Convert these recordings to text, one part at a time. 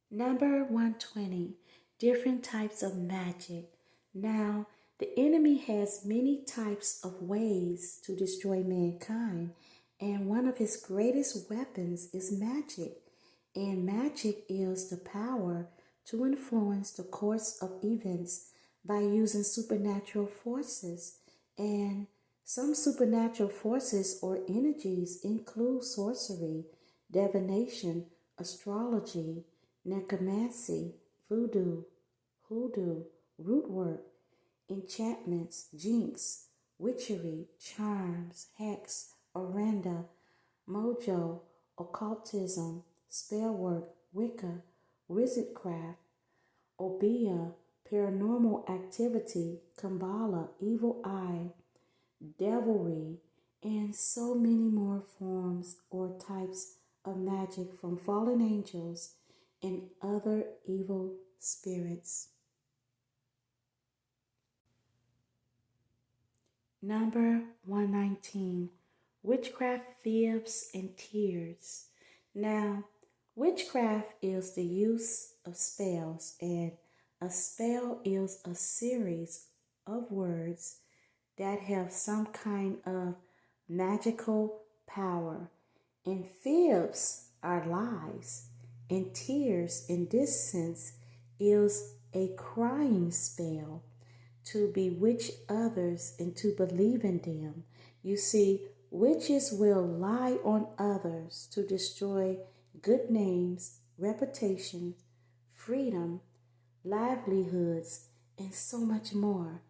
Number 120, different types of magic. Now, the enemy has many types of ways to destroy mankind, and one of his greatest weapons is magic. And magic is the power to influence the course of events by using supernatural forces. And some supernatural forces or energies include sorcery, divination, astrology, necromancy, voodoo, hoodoo, root work, enchantments, jinx, witchery, charms, hex, orenda, mojo, occultism, spellwork, Wicca, wizardcraft, obeah, paranormal activity, Kabbalah, evil eye, devilry, and so many more forms or types of magic from fallen angels and other evil spirits. Number 119, witchcraft, thieves, and tears. Now, witchcraft is the use of spells, and a spell is a series of words that have some kind of magical power. And fibs are lies. And tears, in this sense, is a crying spell to bewitch others into believing them. You see, witches will lie on others to destroy good names, reputation, freedom, livelihoods, and so much more.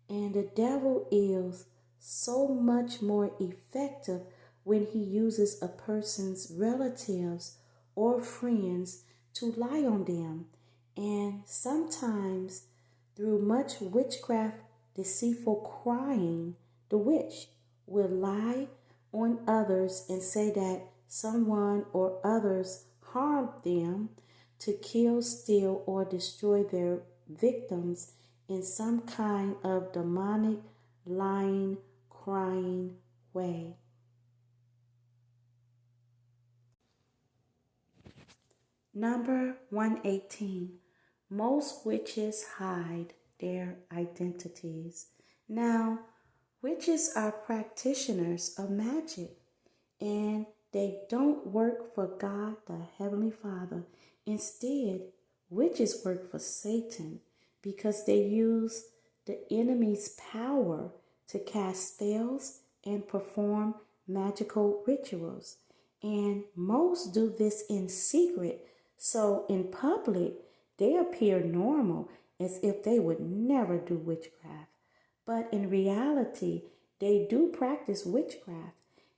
And the devil is so much more effective when he uses a person's relatives or friends to lie on them. And sometimes, through much witchcraft, deceitful crying, the witch will lie on others and say that someone or others harmed them to kill, steal, or destroy their victims in some kind of demonic, lying, crying way. Number 118. Most witches hide their identities. Now, witches are practitioners of magic, and they don't work for God the Heavenly Father. Instead, witches work for Satan because they use the enemy's power to cast spells and perform magical rituals. And most do this in secret, so in public, they appear normal as if they would never do witchcraft. But in reality, they do practice witchcraft.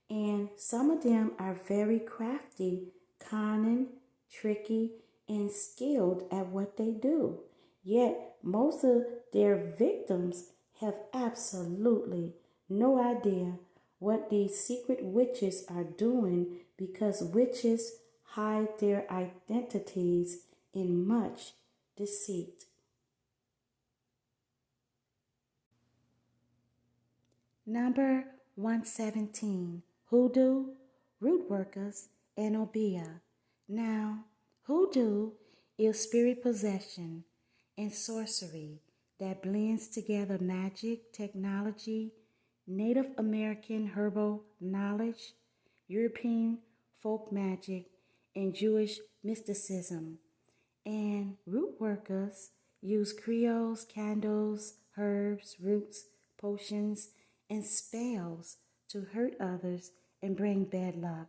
And some of them are very crafty, cunning, tricky, and skilled at what they do. Yet, most of their victims have absolutely no idea what these secret witches are doing because witches hide their identities in much deceit. Number 117, hoodoo, root workers, and obeah. Now, hoodoo is spirit possession and sorcery that blends together magic, technology, Native American herbal knowledge, European folk magic, and Jewish mysticism. And root workers use creoles, candles, herbs, roots, potions, and spells to hurt others and bring bad luck.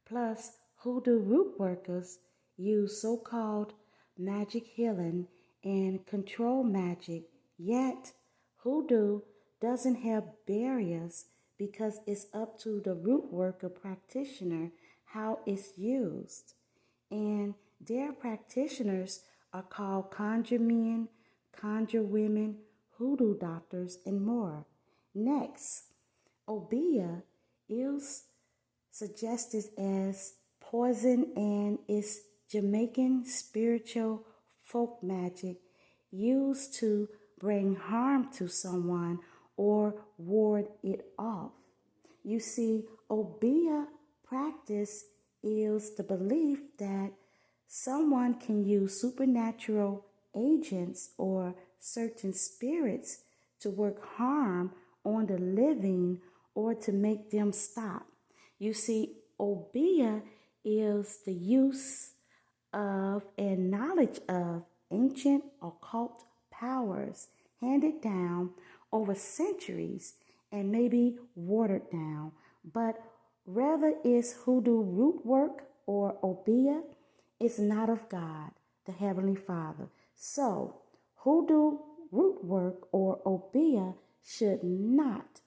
Plus, hoodoo root workers use so-called magic healing and control magic, yet hoodoo doesn't have barriers because it's up to the root worker practitioner how it's used. And their practitioners are called conjure men, conjure women, hoodoo doctors, and more. Next, obeah is suggested as poison and is Jamaican spiritual folk magic used to bring harm to someone or ward it off. You see, obeah practice is the belief that Someone can use supernatural agents or certain spirits to work harm on the living or to make them stop. You see, obeah is the use of and knowledge of ancient occult powers handed down over centuries and maybe watered down, but rather is hoodoo root work or obeah is not of God, the Heavenly Father. So, hoodoo root work or obeah should not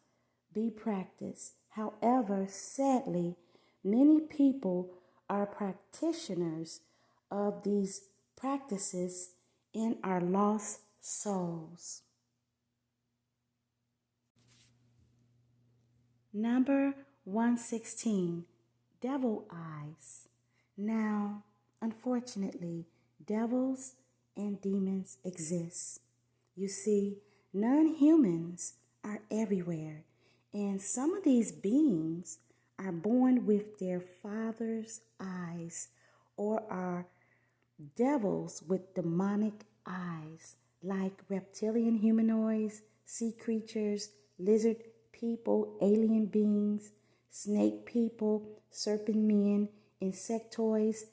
be practiced. However, sadly, many people are practitioners of these practices in our lost souls. Number 116, devil eyes. Now, unfortunately, devils and demons exist. You see, non-humans are everywhere, and some of these beings are born with their father's eyes or are devils with demonic eyes, like reptilian humanoids, sea creatures, lizard people, alien beings, snake people, serpent men, insectoids,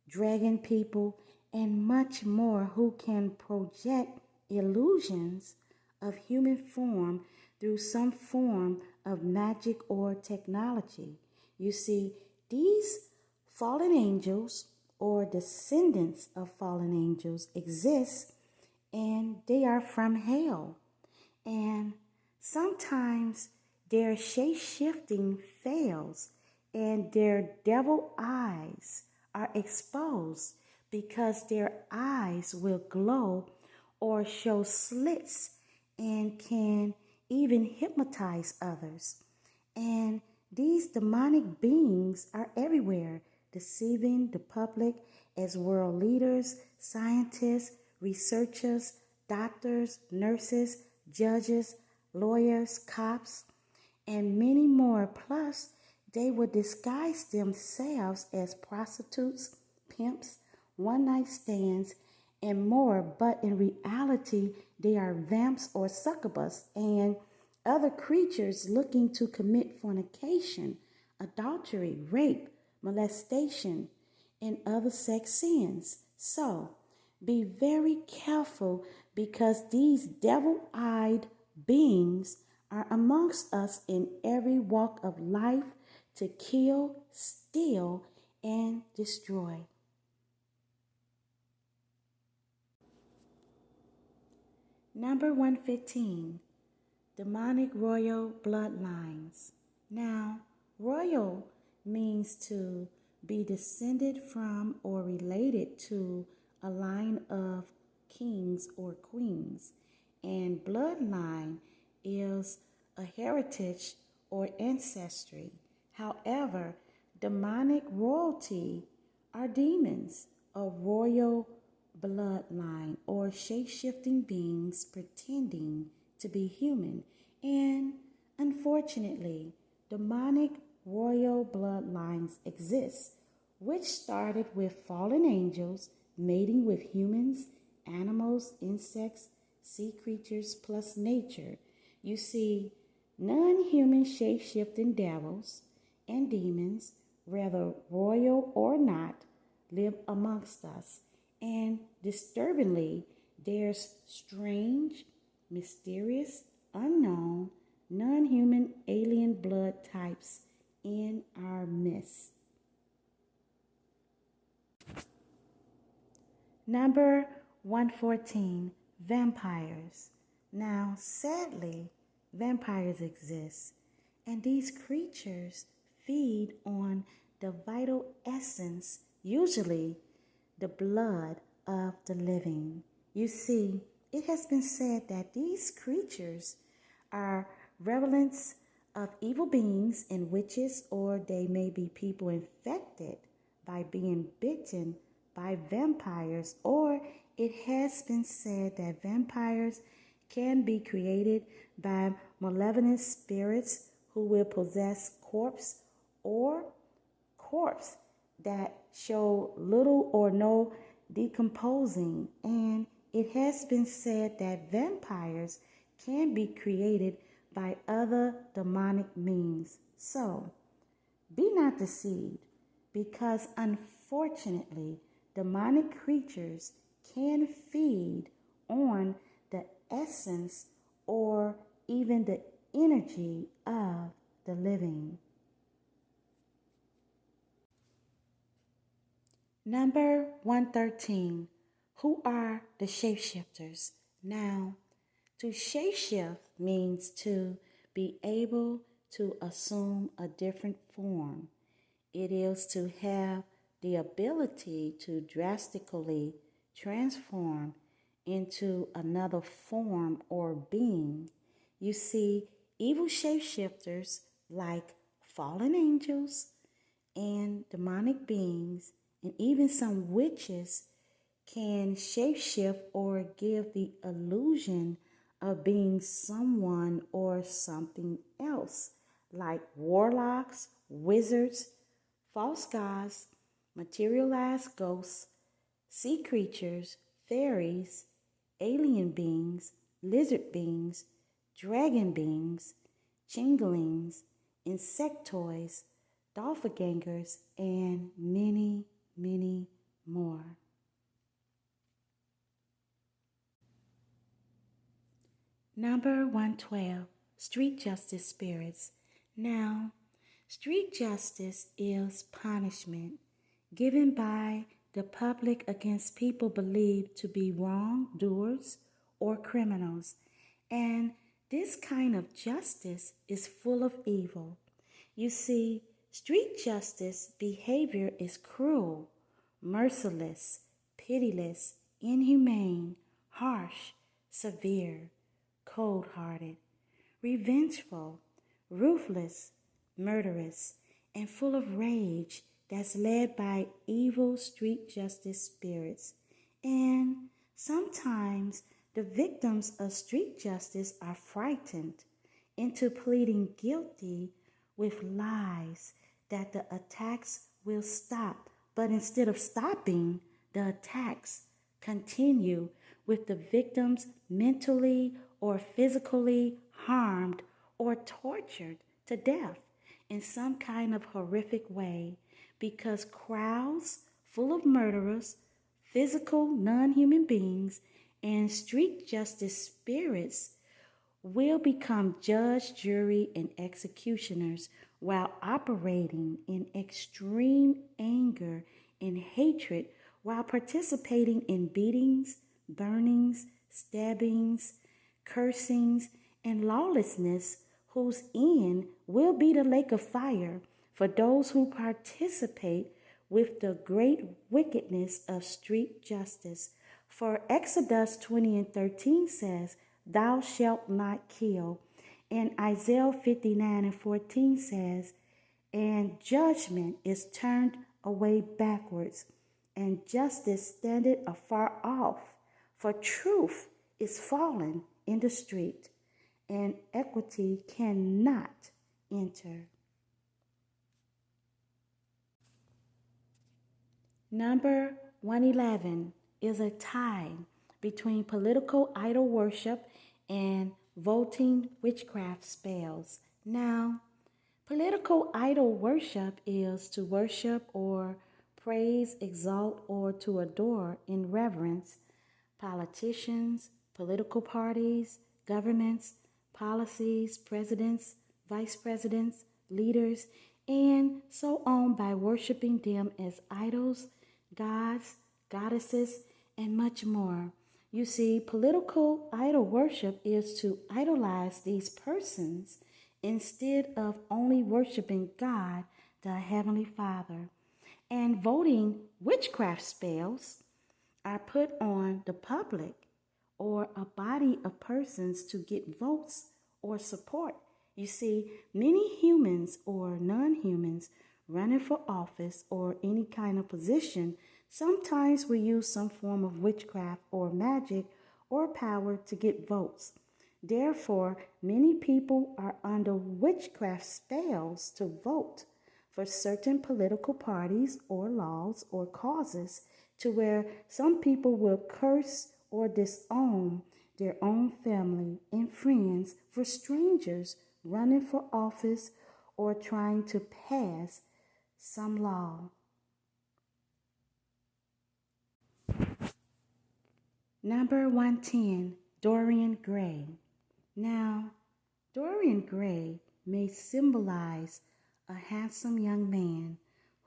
dragon people, and much more who can project illusions of human form through some form of magic or technology. You see, these fallen angels or descendants of fallen angels exist, and they are from hell. And sometimes their shape-shifting fails and their devil eyes are exposed because their eyes will glow or show slits and can even hypnotize others. And these demonic beings are everywhere, deceiving the public as world leaders, scientists, researchers, doctors, nurses, judges, lawyers, cops, and many more. Plus, they would disguise themselves as prostitutes, pimps, one-night stands, and more, but in reality, they are vamps or succubus and other creatures looking to commit fornication, adultery, rape, molestation, and other sex sins. So, be very careful because these devil-eyed beings are amongst us in every walk of life to kill, steal, and destroy. Number 115, demonic royal bloodlines. Now, royal means to be descended from or related to a line of kings or queens, and bloodline is a heritage or ancestry. However, demonic royalty are demons, a royal bloodline, or shape-shifting beings pretending to be human. And unfortunately, demonic royal bloodlines exist, which started with fallen angels mating with humans, animals, insects, sea creatures, plus nature. You see, non-human shape-shifting devils and demons, whether royal or not, live amongst us. And disturbingly, there's strange, mysterious, unknown, non-human alien blood types in our midst. Number 114, vampires. Now, sadly, vampires exist, and these creatures feed on the vital essence, usually the blood of the living. You see, it has been said that these creatures are revelants of evil beings and witches, or they may be people infected by being bitten by vampires, or it has been said that vampires can be created by malevolent spirits who will possess corpse or corpse that show little or no decomposing, and it has been said that vampires can be created by other demonic means. So, be not deceived, because unfortunately, demonic creatures can feed on the essence or even the energy of the living. Number 113. Who are the shapeshifters? Now, to shapeshift means to be able to assume a different form. It is to have the ability to drastically transform into another form or being. You see, evil shapeshifters like fallen angels and demonic beings, and even some witches, can shapeshift or give the illusion of being someone or something else, like warlocks, wizards, false gods, materialized ghosts, sea creatures, fairies, alien beings, lizard beings, dragon beings, changelings, insectoids, doppelgangers, and many, many more. Number 112, street justice spirits. Now, street justice is punishment given by the public against people believed to be wrongdoers or criminals. And this kind of justice is full of evil. You see, street justice behavior is cruel, merciless, pitiless, inhumane, harsh, severe, cold-hearted, revengeful, ruthless, murderous, and full of rage that's led by evil street justice spirits. And sometimes the victims of street justice are frightened into pleading guilty with lies that the attacks will stop. But instead of stopping, the attacks continue, with the victims mentally or physically harmed or tortured to death in some kind of horrific way, because crowds full of murderers, physical non-human beings, and street justice spirits will become judge, jury, and executioners while operating in extreme anger and hatred, while participating in beatings, burnings, stabbings, cursings, and lawlessness, whose end will be the lake of fire for those who participate with the great wickedness of street justice. For Exodus 20:13 says, "Thou shalt not kill." And Isaiah 59:14 says, "And judgment is turned away backwards, and justice standeth afar off. For truth is fallen in the street, and equity cannot enter." Number 111 is a tie between political idol worship and voting witchcraft spells. Now, political idol worship is to worship or praise, exalt, or to adore in reverence politicians, political parties, governments, policies, presidents, vice presidents, leaders, and so on, by worshiping them as idols, gods, goddesses, and much more. You see, political idol worship is to idolize these persons instead of only worshiping God, the Heavenly Father. And voting witchcraft spells are put on the public or a body of persons to get votes or support. You see, many humans or non-humans running for office or any kind of position sometimes will use some form of witchcraft or magic or power to get votes. Therefore, many people are under witchcraft spells to vote for certain political parties or laws or causes to where some people will curse or disown their own family and friends for strangers running for office or trying to pass some law. Number 110, Dorian Gray. Now, Dorian Gray may symbolize a handsome young man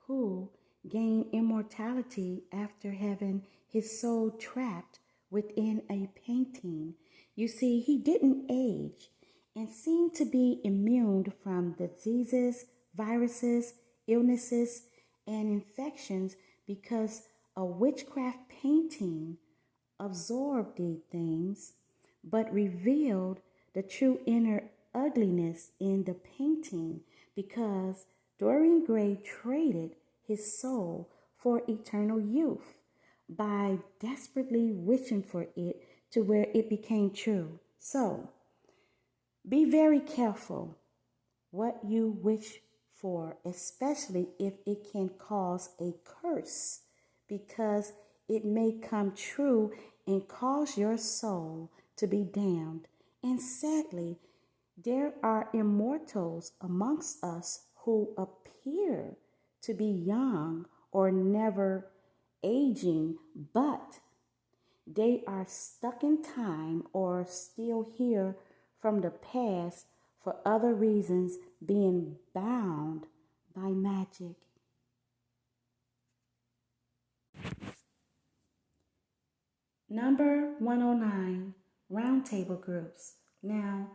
who gained immortality after having his soul trapped within a painting. You see, he didn't age and seemed to be immune from diseases, viruses, illnesses, and infections because a witchcraft painting absorbed these things but revealed the true inner ugliness in the painting because Dorian Gray traded his soul for eternal youth by desperately wishing for it to where it became true. So, be very careful what you wish for, especially if it can cause a curse, because it may come true and cause your soul to be damned. And sadly, there are immortals amongst us who appear to be young or never aging, but they are stuck in time or still here from the past for other reasons, being bound by magic. Number 109, roundtable groups. Now,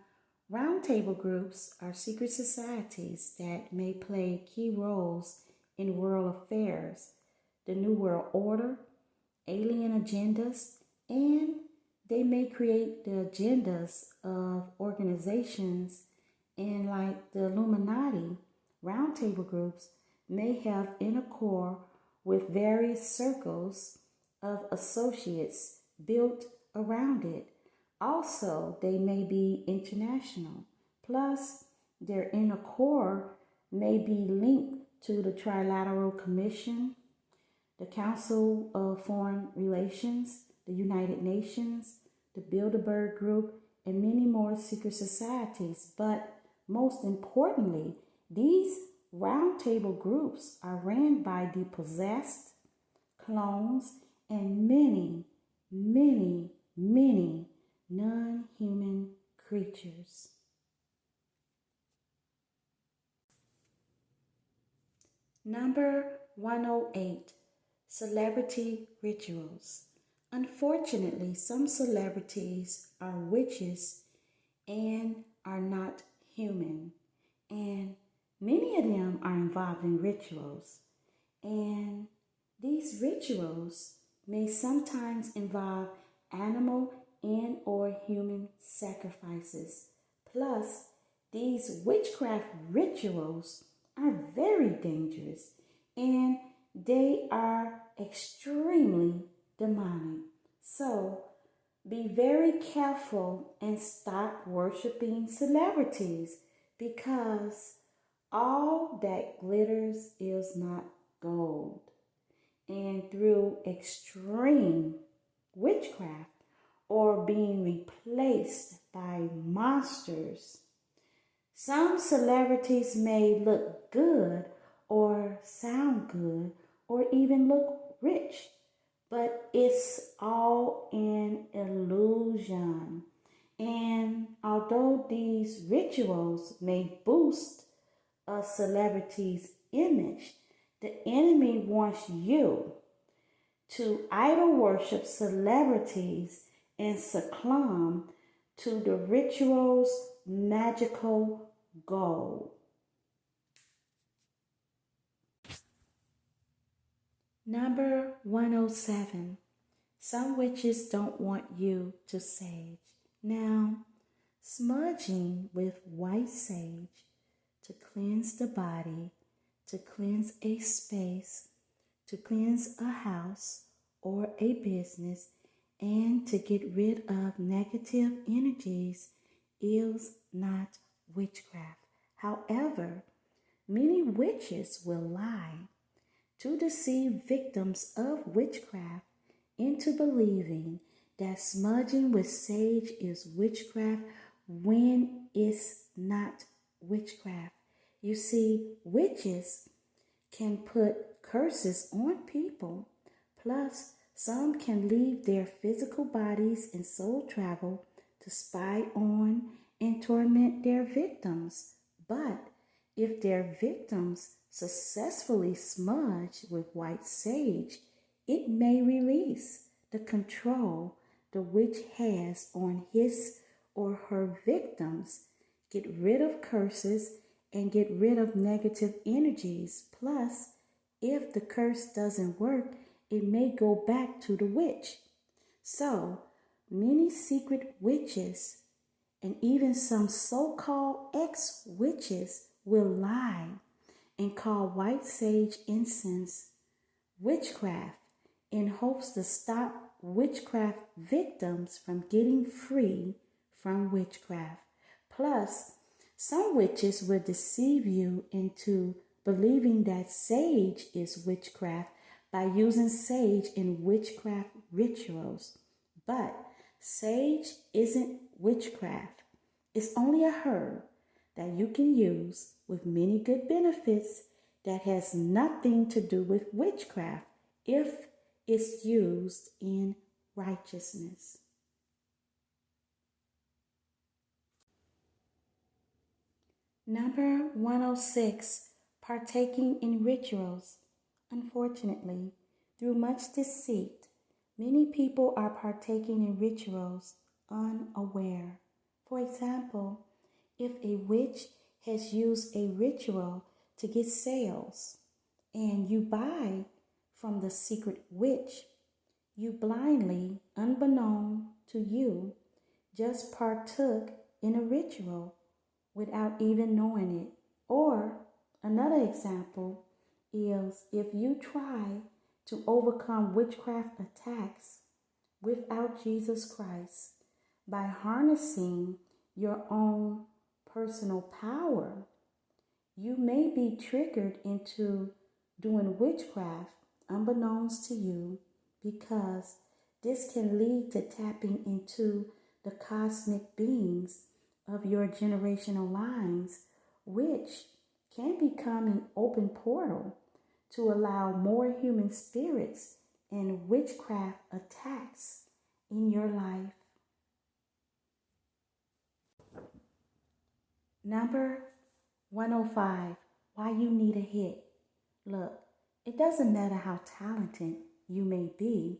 roundtable groups are secret societies that may play key roles in world affairs, the New World Order, alien agendas, and they may create the agendas of organizations, and like the Illuminati. Roundtable groups may have inner core with various circles of associates built around it. Also, they may be international. Plus, their inner core may be linked to the Trilateral Commission, the Council of Foreign Relations, the United Nations, the Bilderberg Group, and many more secret societies. But most importantly, these roundtable groups are ran by the possessed, clones, and many, many, many non-human creatures. Number 108, celebrity rituals. Unfortunately, some celebrities are witches and are not human, and many of them are involved in rituals. And these rituals may sometimes involve animal and or human sacrifices. Plus, these witchcraft rituals are very dangerous and they are extremely demonic. So, be very careful and stop worshiping celebrities because all that glitters is not gold. And through extreme witchcraft or being replaced by monsters, some celebrities may look good or sound good or even look rich, but it's all an illusion. And although these rituals may boost a celebrity's image, the enemy wants you to idol worship celebrities and succumb to the ritual's magical goal. Number 107. Some witches don't want you to sage. Now, smudging with white sage to cleanse the body, to cleanse a space, to cleanse a house or a business, and to get rid of negative energies is not witchcraft. However, many witches will lie to deceive victims of witchcraft into believing that smudging with sage is witchcraft when it's not witchcraft. You see, witches can put curses on people, plus some can leave their physical bodies in soul travel to spy on and torment their victims. But if their victims successfully smudge with white sage, it may release the control the witch has on his or her victims, get rid of curses, and get rid of negative energies. Plus, if the curse doesn't work, it may go back to the witch. So, many secret witches and even some so-called ex-witches will lie and call white sage incense witchcraft in hopes to stop witchcraft victims from getting free from witchcraft. Plus, some witches will deceive you into believing that sage is witchcraft by using sage in witchcraft rituals. But sage isn't witchcraft. It's only a herb that you can use with many good benefits that has nothing to do with witchcraft if it's used in righteousness. Number 106, partaking in rituals. Unfortunately, through much deceit, many people are partaking in rituals unaware. For example, if a witch has used a ritual to get sales and you buy from the secret witch, you blindly, unbeknown to you, just partook in a ritual without even knowing it. Or another example is if you try to overcome witchcraft attacks without Jesus Christ by harnessing your own personal power, you may be triggered into doing witchcraft unbeknownst to you, because this can lead to tapping into the cosmic beings of your generational lines, which can become an open portal to allow more human spirits and witchcraft attacks in your life. Number 105, why you need a hit. Look, it doesn't matter how talented you may be.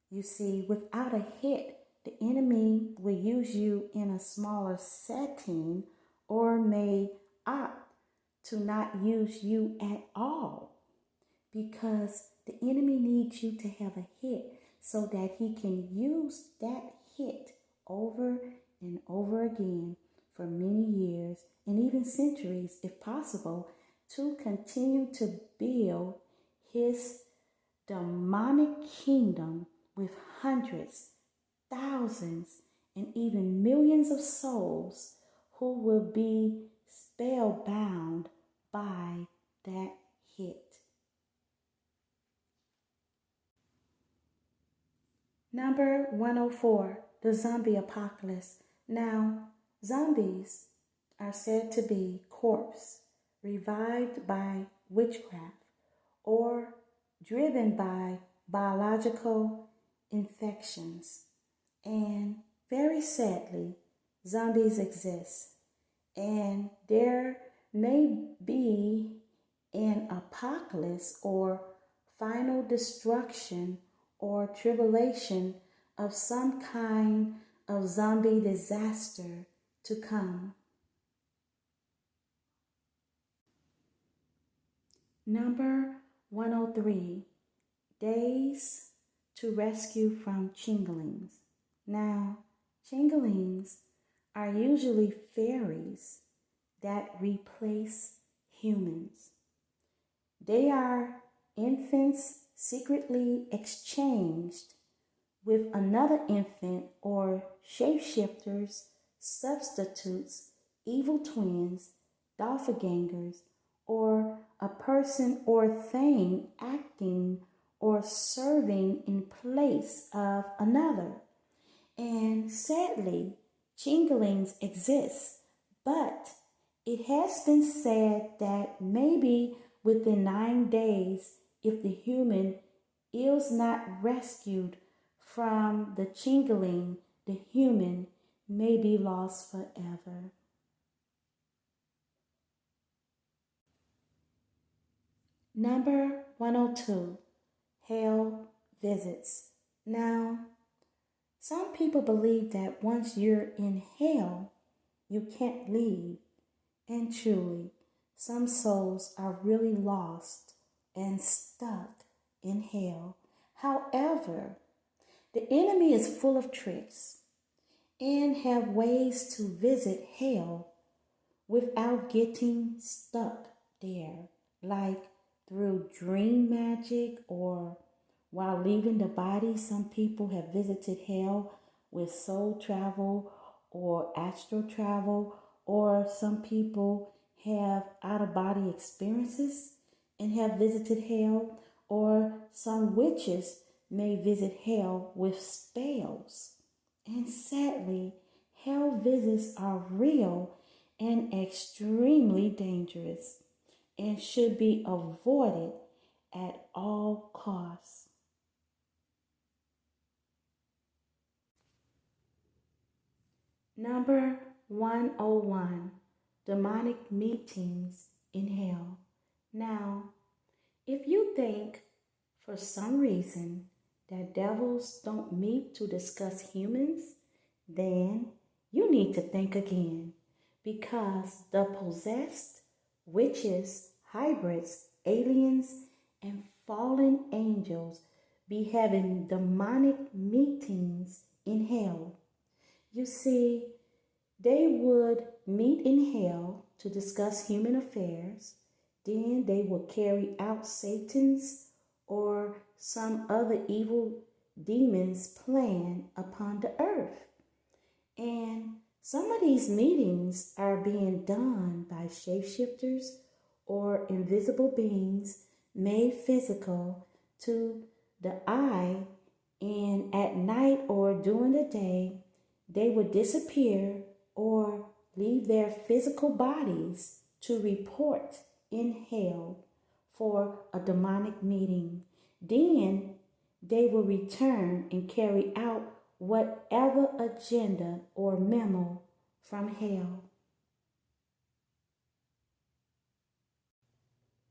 You see, without a hit, the enemy will use you in a smaller setting or may opt to not use you at all, because the enemy needs you to have a hit so that he can use that hit over and over again for many years and even centuries, if possible, to continue to build his demonic kingdom with hundreds, thousands, and even millions of souls who will be spellbound by that hit. Number 104, the zombie apocalypse. Now, zombies are said to be corpses revived by witchcraft or driven by biological infections. And very sadly, zombies exist. And there may be an apocalypse or final destruction or tribulation of some kind of zombie disaster to come. Number 103, days to rescue from chinglings. Now, chinglings are usually fairies that replace humans. They are infants secretly exchanged with another infant, or shapeshifters, substitutes, evil twins, doppelgangers, or a person or thing acting or serving in place of another. And sadly, changelings exist, but it has been said that maybe within 9 days, if the human is not rescued from the changeling, the human may be lost forever. Number 102, hell visits. Now, some people believe that once you're in hell, you can't leave. And truly, some souls are really lost and stuck in hell. However, the enemy is full of tricks and have ways to visit hell without getting stuck there, like through dream magic or while leaving the body. Some people have visited hell with soul travel or astral travel, or some people have out-of-body experiences and have visited hell, or some witches may visit hell with spells. And sadly, hell visits are real and extremely dangerous and should be avoided at all costs. Number 101, demonic meetings in hell. Now, if you think for some reason that devils don't meet to discuss humans, then you need to think again, because the possessed, witches, hybrids, aliens, and fallen angels be having demonic meetings in hell. You see, they would meet in hell to discuss human affairs. Then they would carry out Satan's or some other evil demon's plan upon the earth. And some of these meetings are being done by shapeshifters or invisible beings made physical to the eye, and at night or during the day, they would disappear or leave their physical bodies to report in hell for a demonic meeting. Then they will return and carry out whatever agenda or memo from hell.